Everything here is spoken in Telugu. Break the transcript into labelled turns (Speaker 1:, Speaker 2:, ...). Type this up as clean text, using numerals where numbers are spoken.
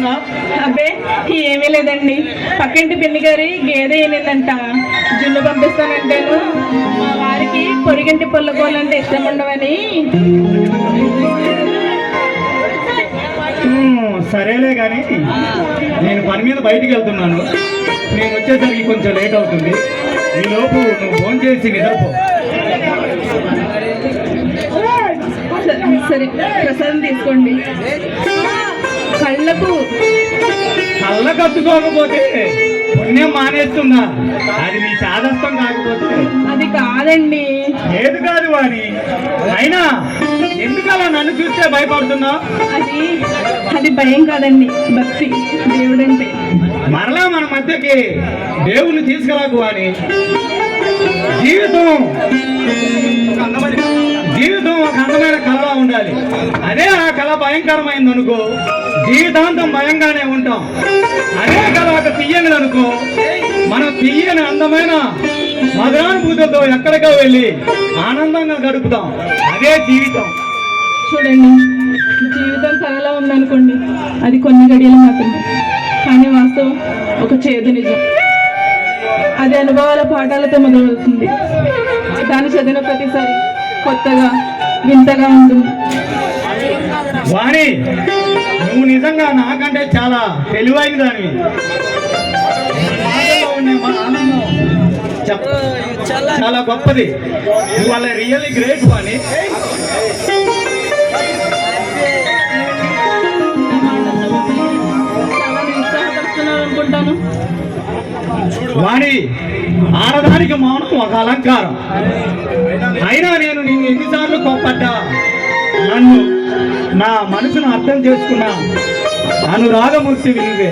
Speaker 1: ఏమవుతుందా?
Speaker 2: అబ్బే ఏమీ లేదండి, పక్కింటి పిన్ని గారి గేదె ఏనిందంట, జున్ను పంపిస్తానంటేను మా వారికి పొరిగింటి పుల్లకోలంటే ఇష్టం ఉండవని.
Speaker 1: సరేలే కానీ నేను పని మీద బయటికి వెళ్తున్నాను. నేను వచ్చేసరికి కొంచెం లేట్ అవుతుంది. ఈలోపు నువ్వు ఫోన్ చేసి నిద్రపో.
Speaker 2: సరే, ప్రసాదం తీసుకోండి. కళ్ళకు
Speaker 1: కట్టుకోకపోతే పుణ్యం మానేస్తుందా? అది నీ సాదస్తం కాకపోతే.
Speaker 2: అది కాదండి.
Speaker 1: ఏది కాదు వాణి, అయినా ఎందుకలా నన్ను చూస్తే భయపడుతున్నావు?
Speaker 2: అది భయం కాదండి, భక్తి. దేవుడంటే
Speaker 1: మరలా మన మధ్యకి దేవుని తీసుకురాకు వాణి. జీవితం ఒక అందమైన కళ ఉండాలి. అదే ఆ కళ భయంకరమైంది అనుకో, జీవితాంతం భయంగానే ఉంటాం. అదే కళ ఒక తీయనిది అనుకో, మనం తీయని అందమైన మధురానుభూతితో ఎక్కడికో వెళ్ళి ఆనందంగా గడుపుతాం. అదే జీవితం.
Speaker 2: చూడండి, జీవితం కళలా ఉందనుకోండి, అది కొన్ని గడియలు మాత్రమే. కానీ వాస్తవం ఒక చేదు నిజం. అది అనుభవాల పాఠాలతో మొదలవుతుంది. దాన్ని చదివిన ప్రతిసారి కొత్తగా వింతగా ఉంటుంది.
Speaker 1: వాణి, నువ్వు నిజంగా నాకంటే చాలా తెలివైన దానివి. చాలా గొప్పది. వాళ్ళ రియల్లీ గ్రేట్ వాణి.
Speaker 2: అనుకుంటాను
Speaker 1: వాణి, ఆడదానికి మౌనం ఒక అలంకారం. అయినా నేను నిన్ను ఎన్నిసార్లు కోప్పడ్డా, నన్ను నా మనసును అర్థం చేసుకున్నా అనురాగమూర్తి నువ్వే.